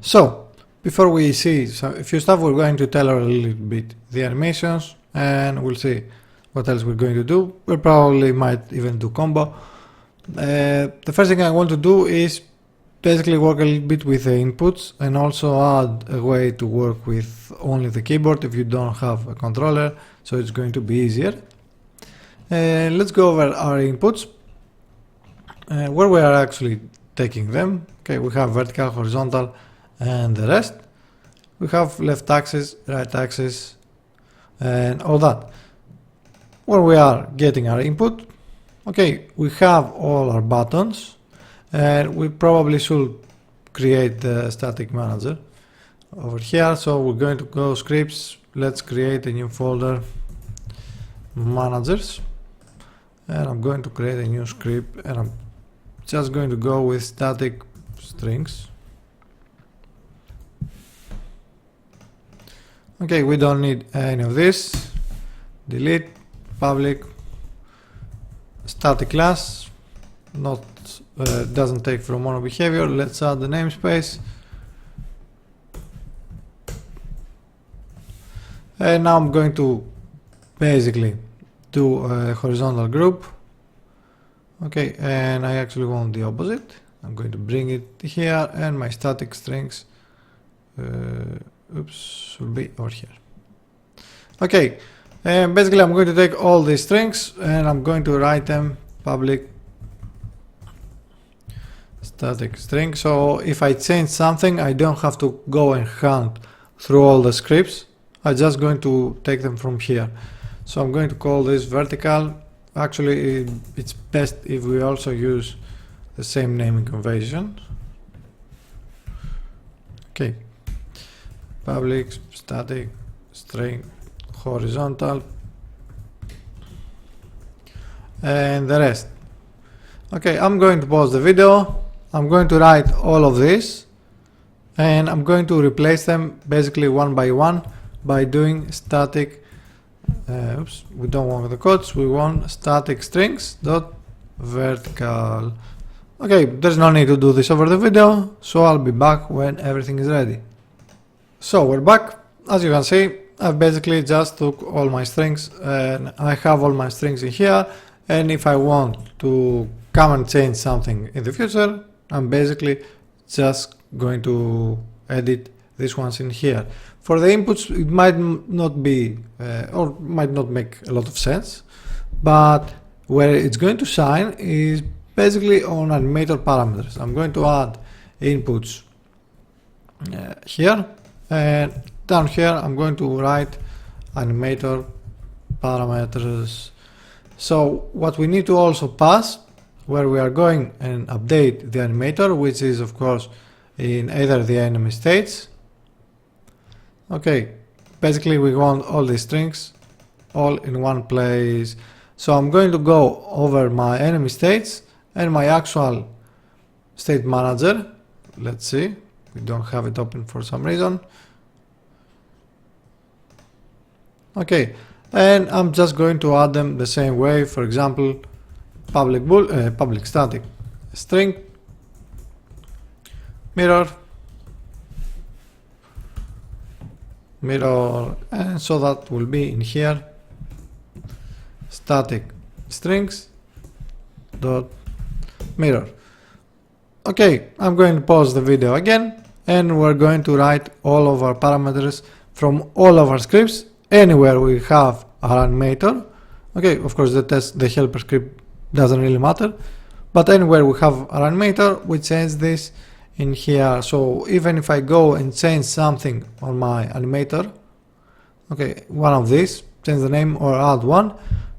So, before we see a few stuff, we're going to tell her a little bit the animations and we'll see what else we're going to do. We probably might even do combo. The first thing I want to do is basically work a little bit with the inputs and also add a way to work with only the keyboard if you don't have a controller, so it's going to be easier. Let's go over our inputs, where we are actually taking them. Okay, we have vertical, horizontal, and the rest. We have left axis, right axis, and all that. Where we are getting our input. Okay, we have all our buttons, and we probably should create the static manager over here. So we're going to go scripts. Let's create a new folder, managers, and I'm going to create a new script, and I'm just going to go with static strings. Okay, we don't need any of this. Delete, public, static class, not doesn't take from mono behavior. Let's add the namespace. And now I'm going to basically do a horizontal group. Okay, and I actually want the opposite. I'm going to bring it here, and my static strings should be over here. Okay, and basically I'm going to take all these strings and I'm going to write them public static string. So if I change something, I don't have to go and hunt through all the scripts. I'm just going to take them from here. So I'm going to call this vertical. Actually, it's best if we also use the same naming convention. Okay, public static string horizontal and the rest. Okay, I'm going to pause the video. I'm going to write all of this and I'm going to replace them basically one by one by doing static we don't want the quotes, we want static strings dot vertical. Okay, there's no need to do this over the video, so I'll be back when everything is ready. So we're back. As you can see, I've basically just took all my strings and I have all my strings in here, and if I want to come and change something in the future, I'm basically just going to edit these ones in here. For the inputs, it might not be or might not make a lot of sense, but where it's going to shine is basically on animator parameters. I'm going to add inputs here, and down here I'm going to write animator parameters. So what we need to also pass, where we are going and update the animator, which is of course in either the enemy states. Okay, basically we want all these strings all in one place. So I'm going to go over my enemy states and my actual state manager. Let's see, we don't have it open for some reason. Okay, and I'm just going to add them the same way. For example, public static string mirror, and so that will be in here static strings dot mirror. Okay, I'm going to pause the video again, and we're going to write all of our parameters from all of our scripts anywhere we have our animator. Okay, of course the helper script doesn't really matter, but anywhere we have our animator, we change this in here. So even if I go and change something on my animator, okay, one of these, change the name or add one,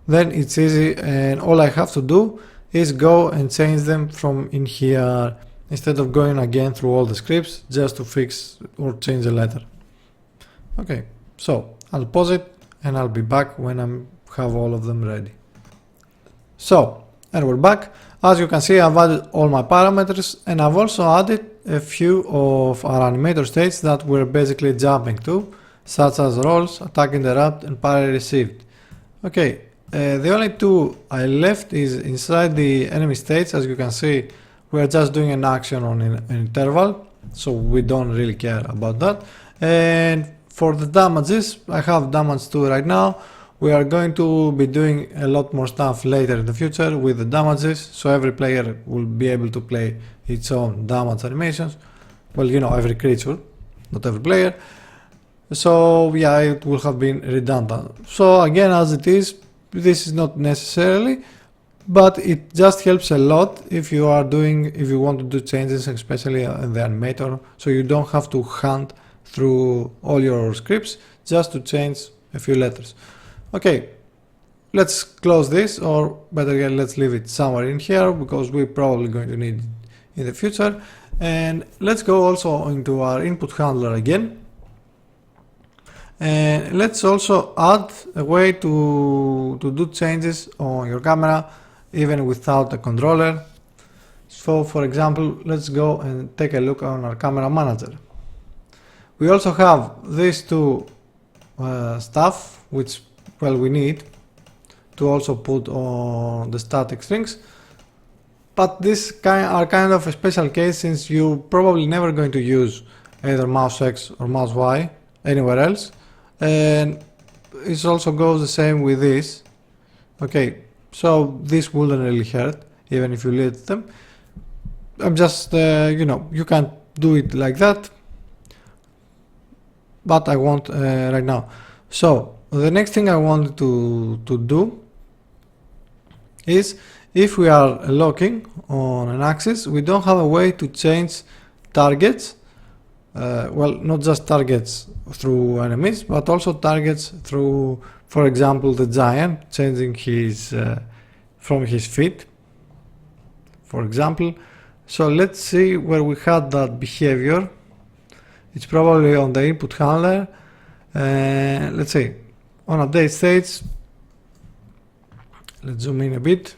then it's easy, and all I have to do is go and change them from in here instead of going again through all the scripts just to fix or change a letter. Okay, so I'll pause it and I'll be back when I have all of them ready. So, and we're back. As you can see, I've added all my parameters, and I've also added a few of our animator states that we're basically jumping to, such as rolls, attack interrupt, and parry received. Okay, the only two I left is inside the enemy states. As you can see, we're just doing an action on an interval. so we don't really care about that. And for the damages, I have damage 2 right now. We are going to be doing a lot more stuff later in the future with the damages, so every player will be able to play its own damage animations. Well, you know, every creature, not every player. So yeah, it will have been redundant. So again, as it is, this is not necessarily, but it just helps a lot if you want to do changes, especially in the animator, so you don't have to hunt through all your scripts just to change a few letters. Okay, let's close this, or better yet, let's leave it somewhere in here because we're probably going to need it in the future. And let's go also into our input handler again. And let's also add a way to do changes on your camera even without a controller. So for example, let's go and take a look on our camera manager. We also have these two stuff which, well, we need to also put on the static strings, but these are kind of a special case since you're probably never going to use either mouse X or mouse Y anywhere else. And it also goes the same with this. Okay, so this wouldn't really hurt even if you lead them. I'm just you know, you can't do it like that, but I want right now. So the next thing I wanted to do is, if we are locking on an axis, we don't have a way to change targets. Well, not just targets through enemies, but also targets through, for example, the giant, changing his from his feet, for example. So let's see where we had that behavior. It's probably on the input handler. Let's see, on update stage, let's zoom in a bit.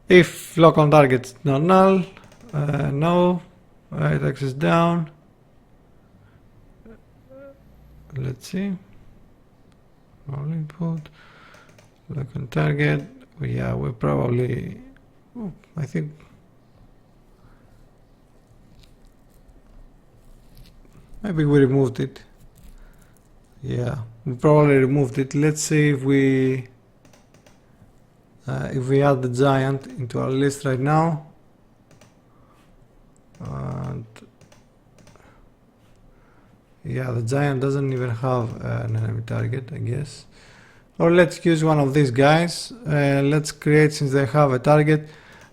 If lock on target not null, no. Right axis down. Let's see. All input. Lock on target. Yeah, we probably. Oh, I think. Maybe we removed it. Yeah, we probably removed it. Let's see if we add the giant into our list right now. And yeah, the giant doesn't even have an enemy target, I guess. Or let's use one of these guys. Let's create, since they have a target,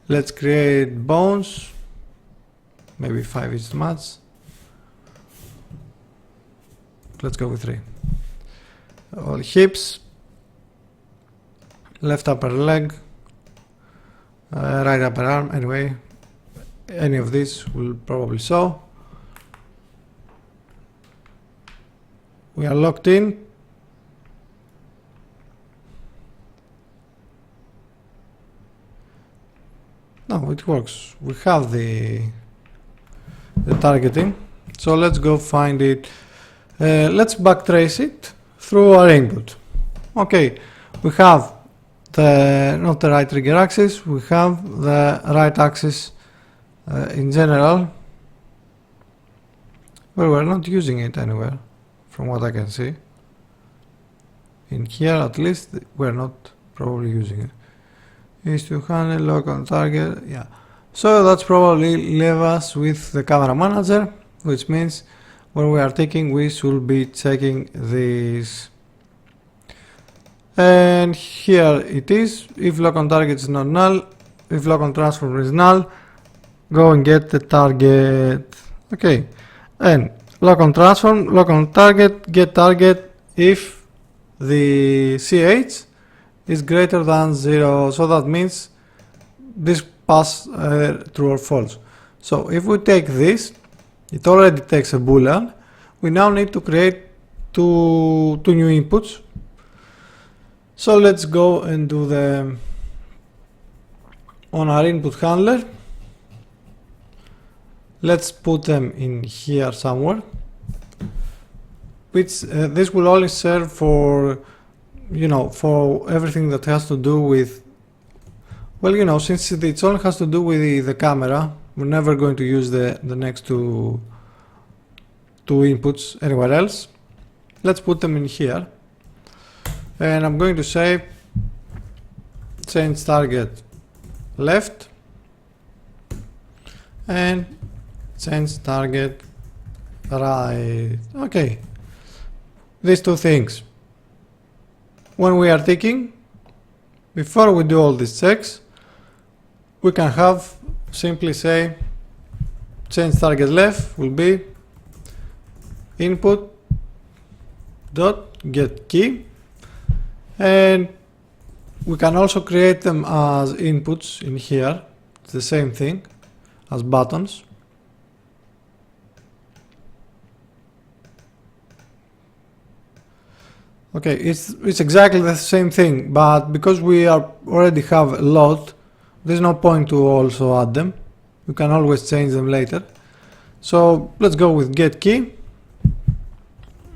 let's create bones. Maybe 5 is too much. Let's go with 3. All hips, left upper leg, right upper arm, anyway. Any of these will probably show. We are locked in. No, it works. We have the targeting. So let's go find it. Let's backtrace it through our input. Okay, we have not the right trigger axis, we have the right axis in general. Well, we're not using it anywhere from what I can see. In here at least we're not probably using it. Is to handle lock on target, yeah. So that's probably leave us with the camera manager, which means when we are taking, we should be checking this. And here it is. If lock on target is not null, if lock on transform is null, go and get the target. Okay, and lock on transform, lock on target, get target if the CH is greater than 0. So that means this pass true or false. So if we take this, it already takes a boolean. We now need to create two new inputs. So let's go and do the on our input handler. Let's put them in here somewhere. Which this will only serve for, you know, for everything that has to do with, well, you know, since it only has to do with the camera, We're never going to use the next two inputs anywhere else. Let's put them in here, and I'm going to say change target left and change target right. Okay, these two things. When we are ticking, before we do all these checks, we can have simply say change target left will be input dot get key, and we can also create them as inputs in here. It's the same thing as buttons. Okay, it's exactly the same thing, but because we already have a lot, there's no point to also add them. We can always change them later. So let's go with get key.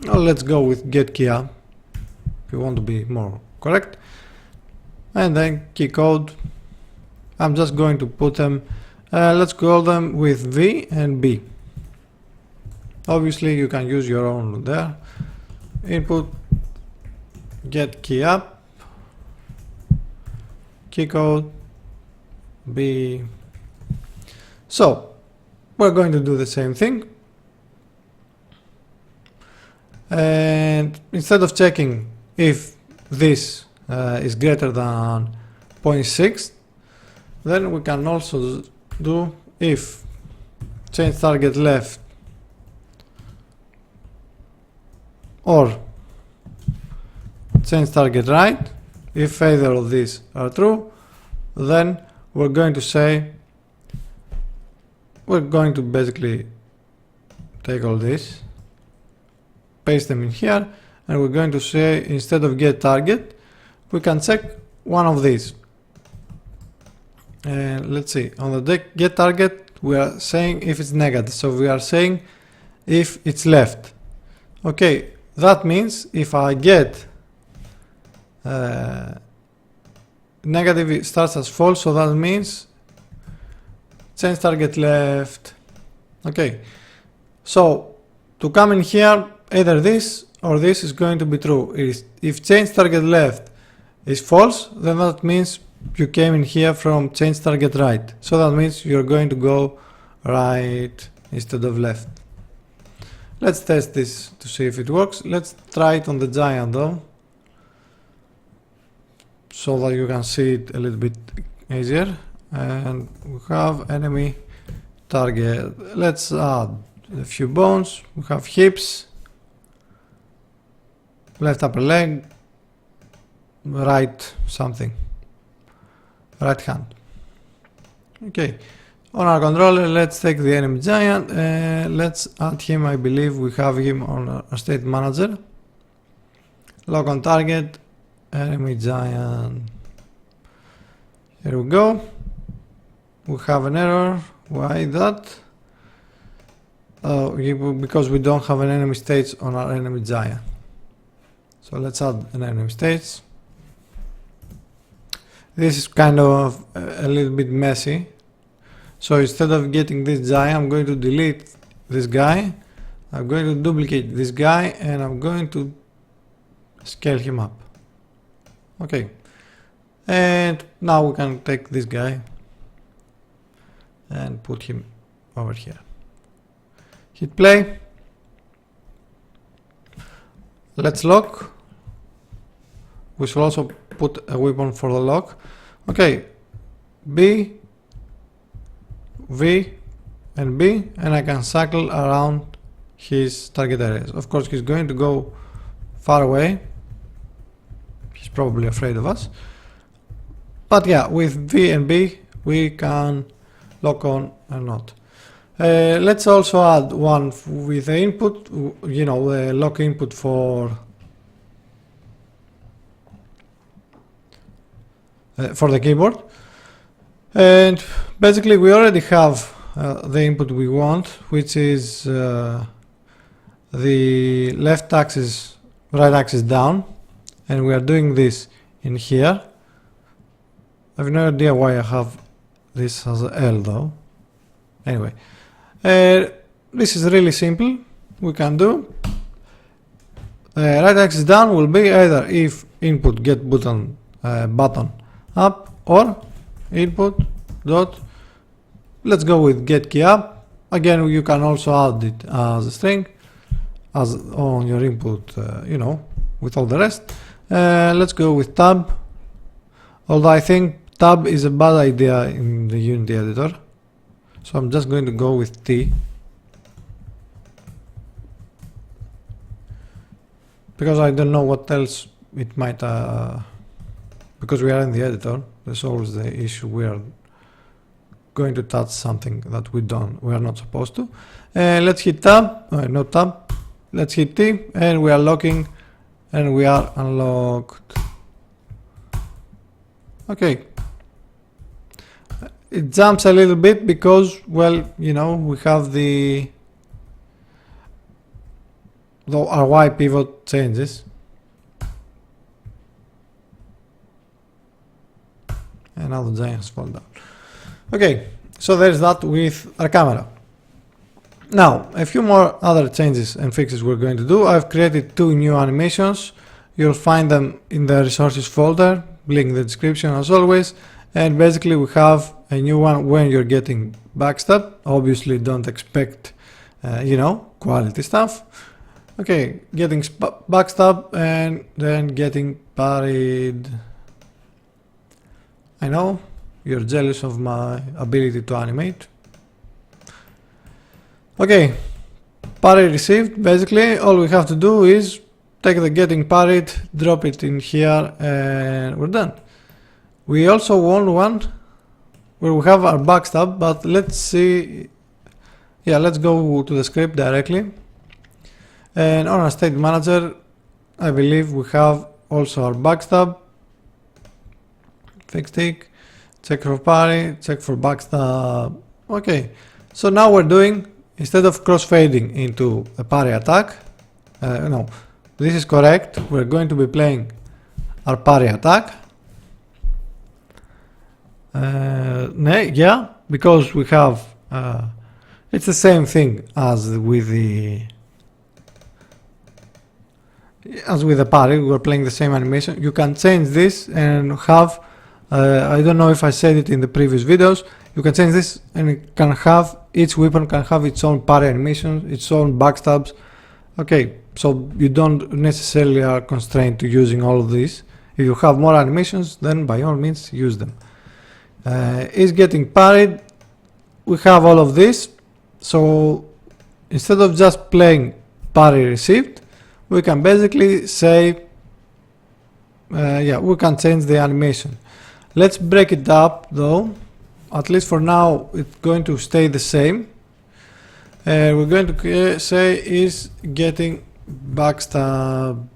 Or let's go with get key up if you want to be more correct. And then key code. I'm just going to put them, let's call them with V and B. Obviously you can use your own there. Input get key up, key code B. So we're going to do the same thing, and instead of checking if this is greater than 0.6, then we can also do if change target left or change target right. If either of these are true, then we're going to say, we're going to basically take all this, paste them in here, and we're going to say instead of get target, we can check one of these. And let's see, on the get target, we are saying if it's negative, so we are saying if it's left. Okay, that means if I get negative, it starts as false, so that means change target left. Okay, so to come in here, either this or this is going to be true. If change target left is false, then that means you came in here from change target right, so that means you're going to go right instead of left. Let's test this to see if it works. Let's try it on the giant though, so that you can see it a little bit easier. And we have enemy target. Let's add a few bones. We have hips, left upper leg, right something, right hand. Okay, on our controller, let's take the enemy giant and let's add him. I believe we have him on our state manager. Lock on target, enemy giant. Here we go. We have an error. Why that? Because we don't have an enemy stage on our enemy giant. So let's add an enemy stage. This is kind of a little bit messy. So instead of getting this giant, I'm going to delete this guy. I'm going to duplicate this guy and I'm going to scale him up. Okay. And now we can take this guy and put him over here. Hit play. Let's lock. We should also put a weapon for the lock. Okay, B, V, and B, and I can circle around his target areas. Of course, he's going to go far away. He's probably afraid of us. But yeah, with V and B, we can lock on and not. Let's also add one with the input, you know, the lock input for the keyboard. And basically we already have the input we want, which is the left axis, right axis down, and we are doing this in here. I have no idea why I have this as a L though. Anyway, this is really simple. We can do right axis down will be either if input get button up, or input dot, let's go with get key up. Again, you can also add it as a string as on your input, you know, with all the rest. Let's go with tab, although I think tab is a bad idea in the Unity editor, so I'm just going to go with T, because I don't know what else it might, because we are in the editor, there's always the issue we are going to touch something that we are not supposed to. Let's hit tab, no tab, let's hit T, and we are locking, and we are unlocked. Okay. It jumps a little bit because, well, you know, we have our Y pivot changes. And now the giant has fallen down. Okay, so there's that with our camera. Now, a few more other changes and fixes we're going to do. I've created 2 new animations. You'll find them in the resources folder, link in the description as always. And basically we have a new one when you're getting backstab. Obviously don't expect, you know, quality stuff. Okay, getting backstab and then getting parried. I know you're jealous of my ability to animate. Okay, parry received. Basically all we have to do is take the getting parried, drop it in here, and we're done. We also want one where we have our backstab, but let's see. Yeah, let's go to the script directly. And on our state manager, I believe we have also our backstab. Fix tick, check for parry, check for backstab. Okay, so now we're doing, instead of crossfading into a parry attack, no, this is correct. We're going to be playing our parry attack. Yeah, because we have it's the same thing as with the parry. We're playing the same animation. You can change this and have I don't know if I said it in the previous videos, you can change this and it can have, each weapon can have its own parry animation, its own backstabs. Okay, so you don't necessarily are constrained to using all of these. If you have more animations, then by all means use them. Is getting parried, we have all of this, so instead of just playing parry received, we can basically say yeah, we can change the animation. Let's break it up though, at least for now it's going to stay the same. We're going to say is getting backstab,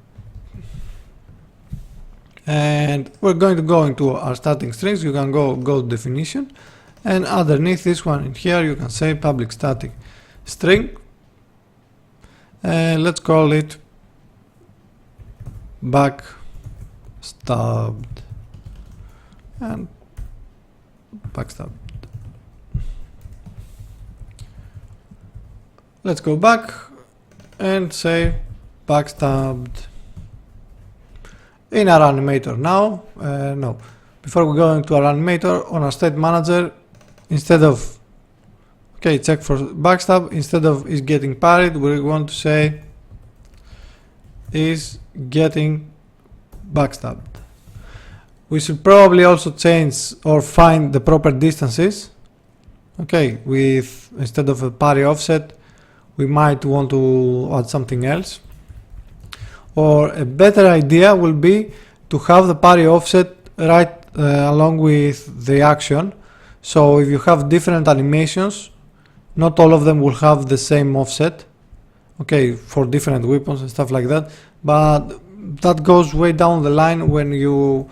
and we're going to go into our starting strings. You can go definition, and underneath this one in here you can say public static string, and let's call it backstabbed and backstabbed. Let's go back and say backstabbed in our animator now. No, before we go into our animator, on our state manager, instead of, okay, check for backstab, instead of is getting parried, we want to say is getting backstabbed. We should probably also change or find the proper distances. Okay, with instead of a parry offset, we might want to add something else. Or a better idea will be to have the parry offset right along with the action. So if you have different animations, not all of them will have the same offset. Okay, for different weapons and stuff like that. But that goes way down the line when you,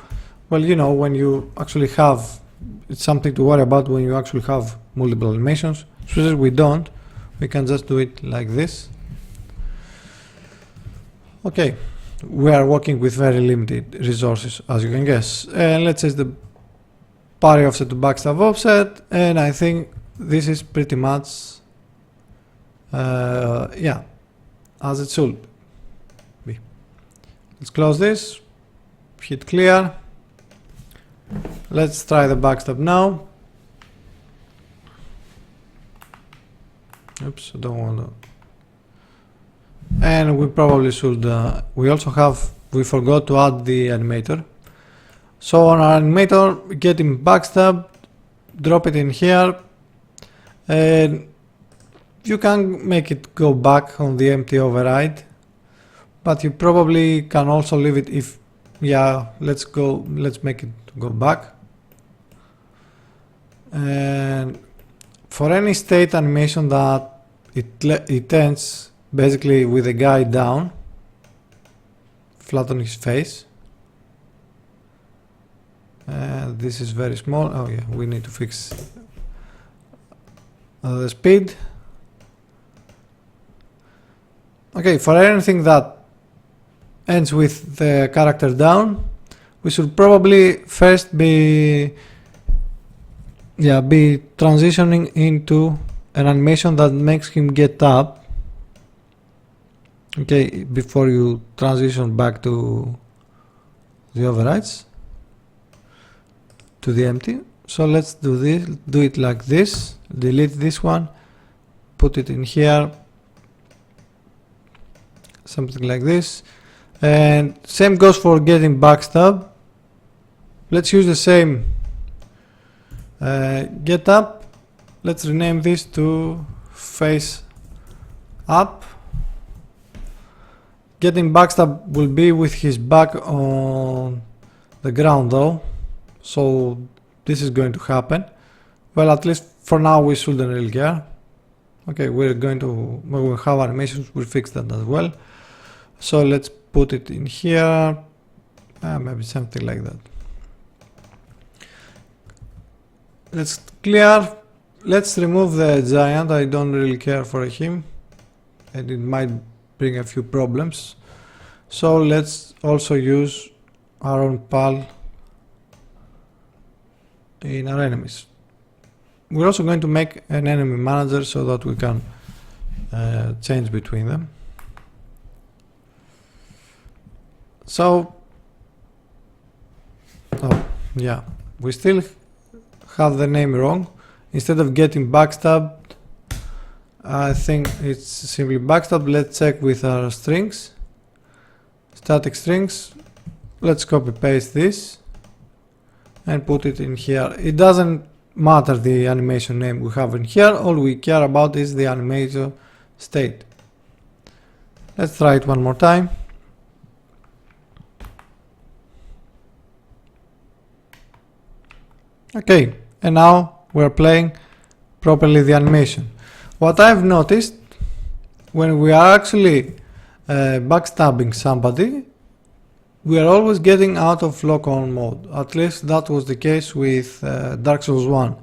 well, you know, when you actually have, it's something to worry about when you actually have multiple animations. So we don't. We can just do it like this. Okay, we are working with very limited resources, as you can guess. And let's say the parry offset to backstab offset, and I think this is pretty much yeah, as it should be. Let's close this, hit clear. Let's try the backstab now. Oops, I don't want to. And we probably should, we forgot to add the animator. So on our animator, get him backstab, drop it in here, and you can make it go back on the empty override, but you probably can also leave it if, yeah, let's make it go back. And for any state animation that it ends basically with the guy down, flat on his face. This is very small. Oh yeah, we need to fix the speed. Okay, for anything that ends with the character down, we should probably first be transitioning into an animation that makes him get up. Okay, before you transition back to the overrides, to the empty. So let's do this, do it like this, delete this one, put it in here, something like this. And same goes for getting backstab. Let's use the same get up. Let's rename this to face up. Getting backstab will be with his back on the ground though, so this is going to happen. Well, at least for now we shouldn't really care. Okay, when we have animations, we'll fix that as well. So let's put it in here, maybe something like that. Let's clear. Let's remove the giant. I don't really care for him, and it might bring a few problems. So let's also use our own pal in our enemies. We're also going to make an enemy manager so that we can change between them. So, oh yeah, we still have the name wrong. Instead of getting backstabbed, I think it's simply backstab. Let's check with our strings, static strings. Let's copy paste this and put it in here. It doesn't matter the animation name we have in here, all we care about is the animator state. Let's try it one more time. Okay, and now we're playing properly the animation. What I've noticed, when we are actually backstabbing somebody, we are always getting out of lock-on mode. At least that was the case with Dark Souls 1.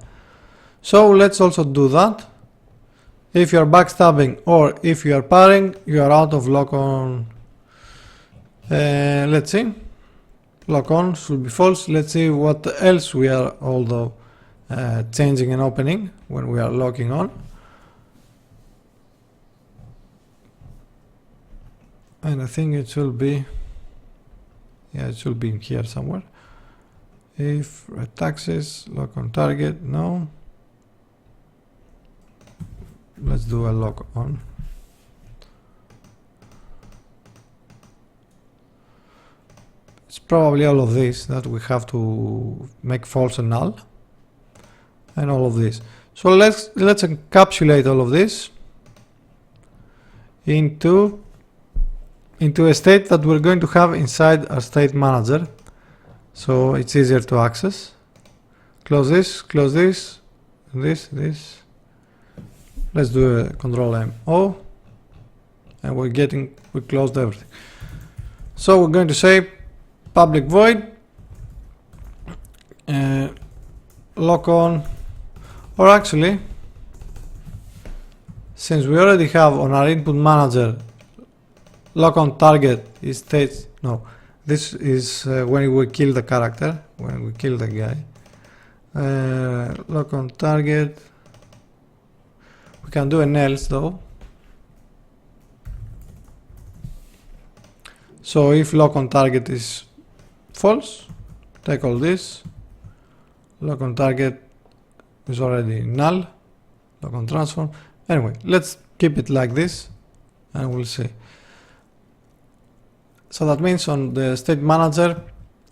So let's also do that. If you are backstabbing or if you are parrying, you are out of lock-on. Let's see. Lock-on should be false. Let's see what else we are although changing and opening when we are locking on. And I think it should be, yeah, it should be in here somewhere. If red axis, lock on target, no. Let's do a lock on. It's probably all of this that we have to make false and null, and all of this. So let's encapsulate all of this into a state that we're going to have inside our state manager, so it's easier to access. Close this, this. Let's do a Control M O, and we closed everything. So we're going to say public void lock on, or actually, since we already have on our input manager lock on target is states, no, this is when we kill the character, when we kill the guy. Lock on target, We can do an else though. So if lock on target is false, take all this. Lock on target is already null. Lock on transform. Anyway, let's keep it like this and we'll see. So that means on the state manager,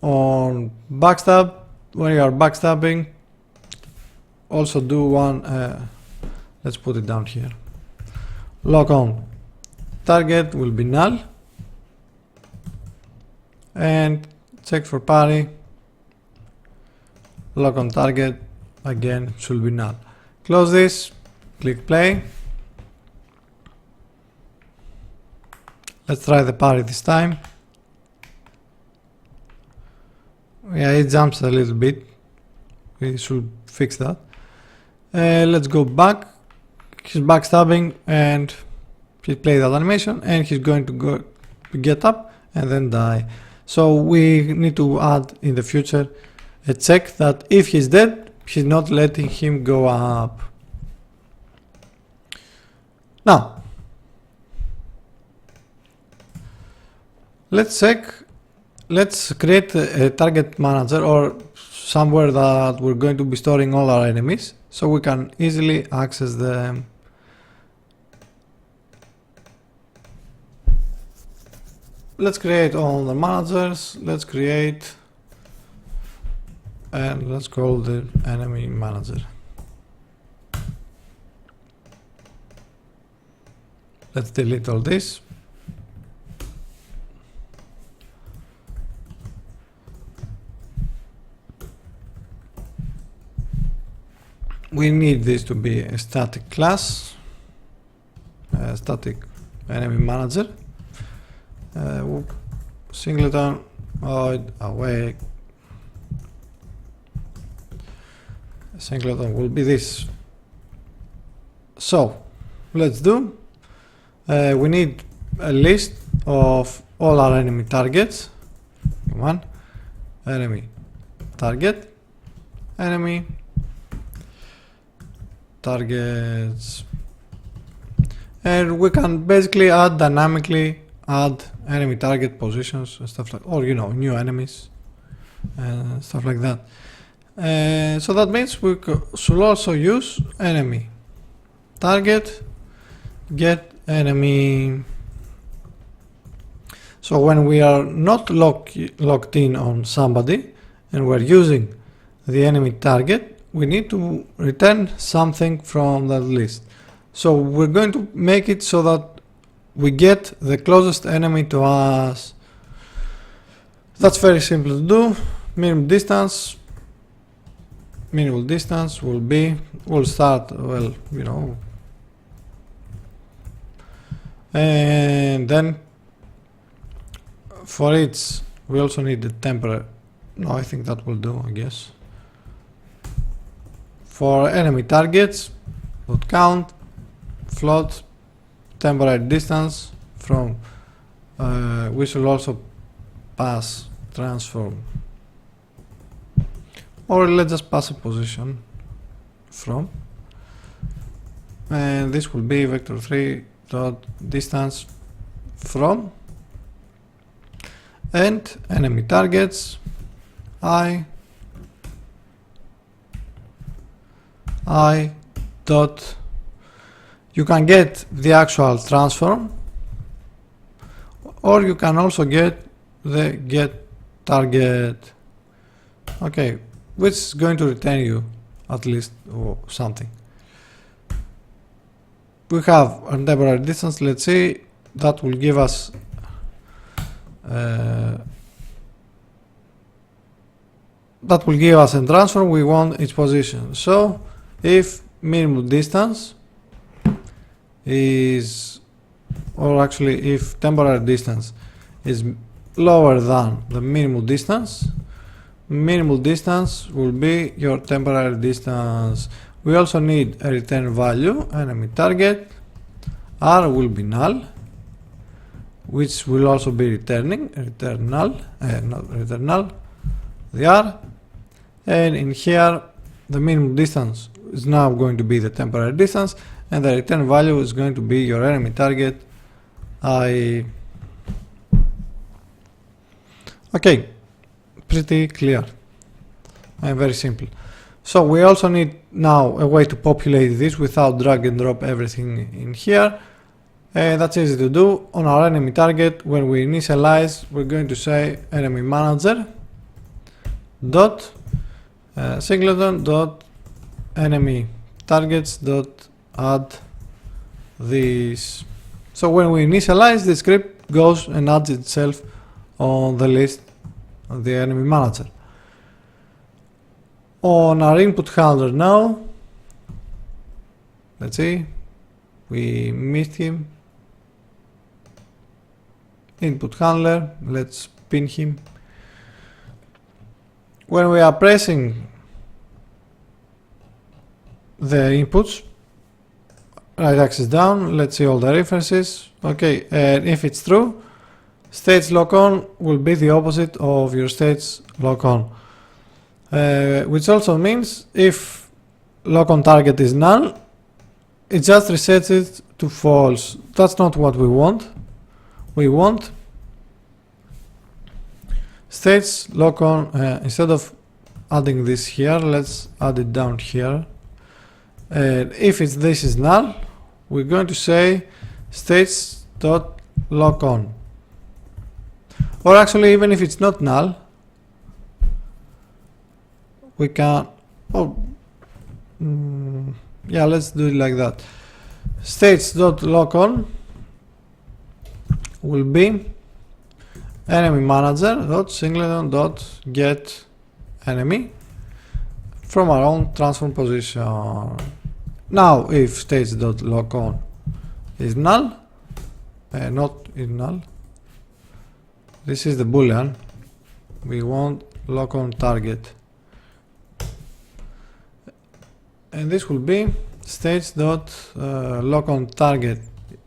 on backstab, when you are backstabbing, also do one, let's put it down here. Lock on target will be null. And check for parry. Lock on target again should be null. Close this, click play. Let's try the parry this time. Yeah, it jumps a little bit. We should fix that. Let's go back. He's backstabbing and he played that animation and he's going to go get up and then die. So we need to add in the future a check that if he's dead, he's not letting him go up. Now, let's check, let's create a target manager or somewhere that we're going to be storing all our enemies so we can easily access them. Let's create all the managers, let's create and let's call the enemy manager. Let's delete all this. We need this to be a static class, a static enemy manager. Singleton, void, awake. Singleton will be this. So let's do. We need a list of all our enemy targets. Come on, enemy target, enemy targets, and we can basically add dynamically enemy target positions and stuff like, or you know, new enemies and stuff like that. So that means we should also use enemy target get enemy. So when we are not locked in on somebody and we're using the enemy target, we need to return something from that list. So we're going to make it so that we get the closest enemy to us. That's very simple to do. Minimum distance will be, we'll start, well, you know, and then for each we also need the temporary, no, I think that will do, I guess. For enemy targets, would count, float, temporary distance from, we should also pass transform, or let's just pass a position from, and this will be vector3 dot distance from, and enemy targets I dot, you can get the actual transform or you can also get the get target, okay, which is going to return you at least something. We have a temporary distance, let's see, that will give us a transform. We want its position. So if minimum distance is, or actually if temporary distance is lower than the minimum distance will be your temporary distance. We also need a return value, enemy target, R will be null, which will also be returning, return null, the R, and in here the minimum distance is now going to be the temporary distance, and the return value is going to be your enemy target. Okay, pretty clear and very simple. So we also need now a way to populate this without drag and drop everything in here. That's easy to do. On our enemy target, when we initialize, we're going to say enemy manager dot singleton dot enemy targets dot add this. So when we initialize, the script goes and adds itself on the list of the enemy manager. On our input handler now, let's see, we missed him. Input handler, let's pin him. When we are pressing the inputs, right axis down, let's see all the references. Okay, and if it's true, states lock on will be the opposite of your states lock on. Which also means if lock on target is null, it just resets it to false. That's not what we want. We want states lock on, instead of adding this here, let's add it down here. If this is null, we're going to say states dot lock on. Or actually, even if it's not null, we can, yeah, let's do it like that. States.lockOn will be enemy manager .singleton .get enemy from our own transform position. Now, if states.lockOn is null, not is null, this is the boolean, we want lock on target. And this will be states dot lock on target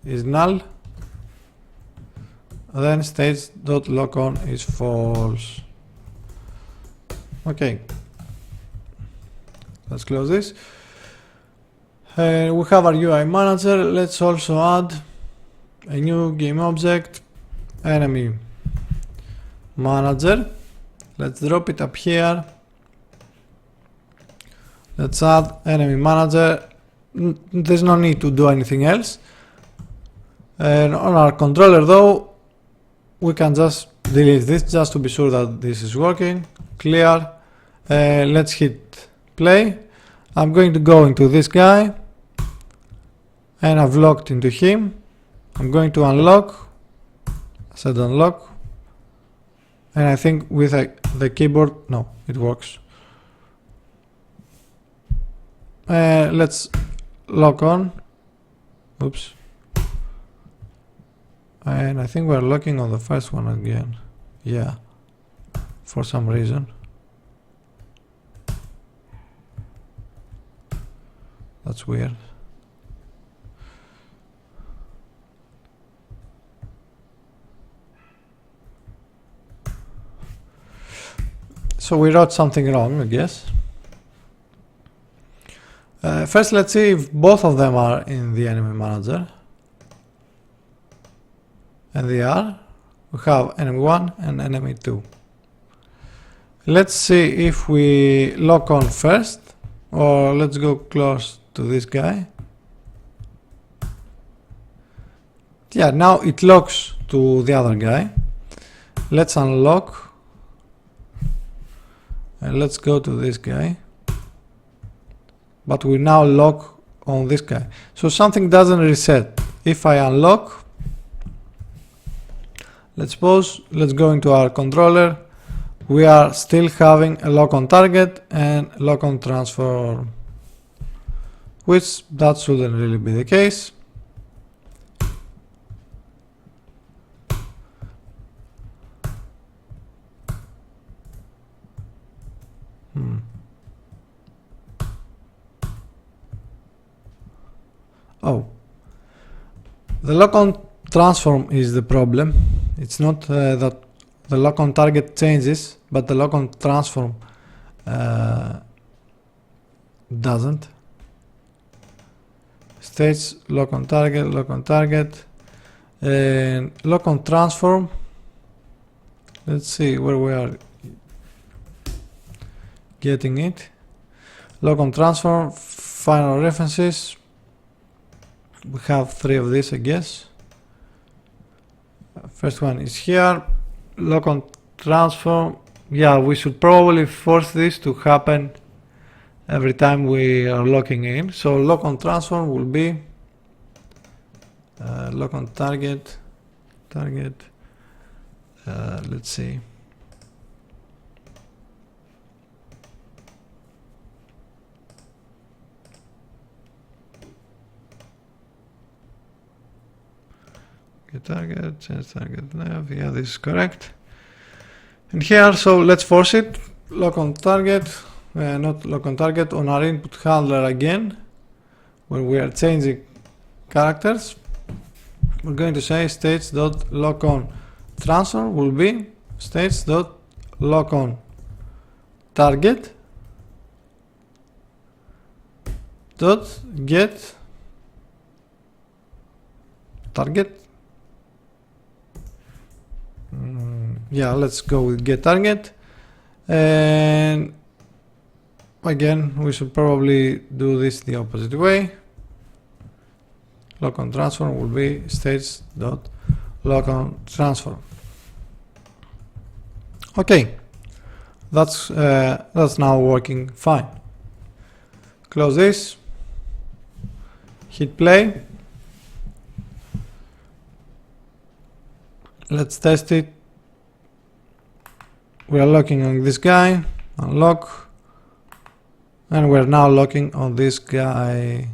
is null, then states dot lock on is false. Okay, let's close this. We have our UI manager. Let's also add a new game object, enemy manager. Let's drop it up here. Let's add enemy manager. There's no need to do anything else. And on our controller though, we can just delete this just to be sure that this is working. Clear. Let's hit play. I'm going to go into this guy and I've locked into him. I'm going to unlock. I said unlock. And I think with the keyboard, no, it works. Let's lock on. Oops. And I think we're locking on the first one again. Yeah, for some reason. That's weird. So we wrote something wrong, I guess. First, let's see if both of them are in the enemy manager. And they are. We have enemy 1 and enemy 2. Let's see if we lock on first, or let's go close to this guy. Yeah, now it locks to the other guy. Let's unlock. And let's go to this guy. But we now lock on this guy. So something doesn't reset. If I unlock, let's pause, let's go into our controller. We are still having a lock on target and lock on transform, which that shouldn't really be the case. Oh, the lock on transform is the problem. It's not that the lock on target changes, but the lock on transform doesn't. stage, lock on target, and lock on transform. Let's see where we are getting it. Lock on transform, final references. We have 3 of these, I guess. First one is here. Lock on transform. Yeah, we should probably force this to happen every time we are locking in. So lock on transform will be lock on target. Let's see. Get target, change target nav. Yeah, this is correct. And here, so let's force it. Lock on target, not lock on target, on our input handler again. When we are changing characters, we're going to say stage.lock-on transfer will be stage.lock-on target dot get target. Yeah, let's go with get target, and again we should probably do this the opposite way. Lock on transform will be stage.lock on transform. Okay, that's now working fine. Close this, hit play. Let's test it. We are locking on this guy, unlock, and we're now locking on this guy.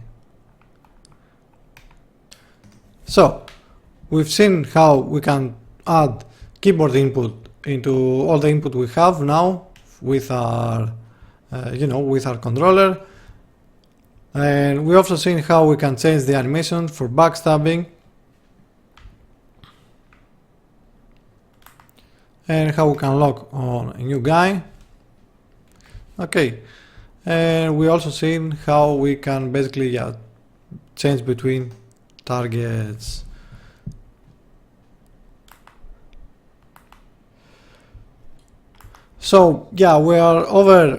So we've seen how we can add keyboard input into all the input we have now with our with our controller, and we also seen how we can change the animation for backstabbing, and how we can lock on a new guy. Okay, and we also seen how we can basically change between targets. So yeah, we are over,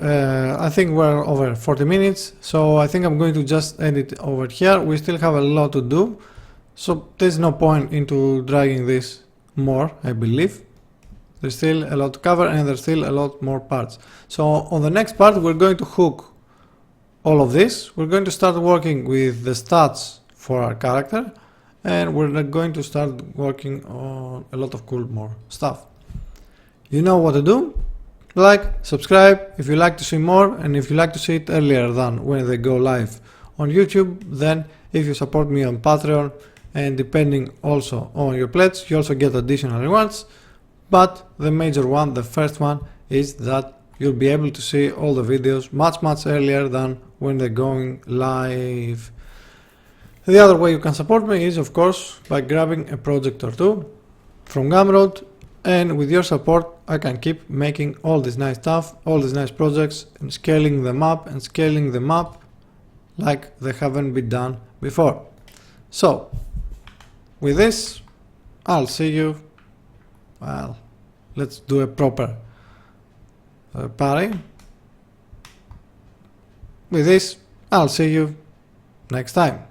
I think we're over 40 minutes, so I think I'm going to just end it over here. We still have a lot to do, so there's no point into dragging this more, I believe. There's still a lot to cover and there's still a lot more parts. So on the next part we're going to hook all of this. We're going to start working with the stats for our character, and we're going to start working on a lot of cool more stuff. You know what to do. Like, subscribe if you like to see more, and if you like to see it earlier than when they go live on YouTube, then if you support me on Patreon, and depending also on your pledge, you also get additional rewards. But the major one, the first one, is that you'll be able to see all the videos much earlier than when they're going live. The other way you can support me is, of course, by grabbing a project or two from Gumroad, and with your support I can keep making all this nice stuff, all these nice projects, and scaling them up like they haven't been done before. So with this, I'll see you. Well, let's do a proper parry. With this, I'll see you next time.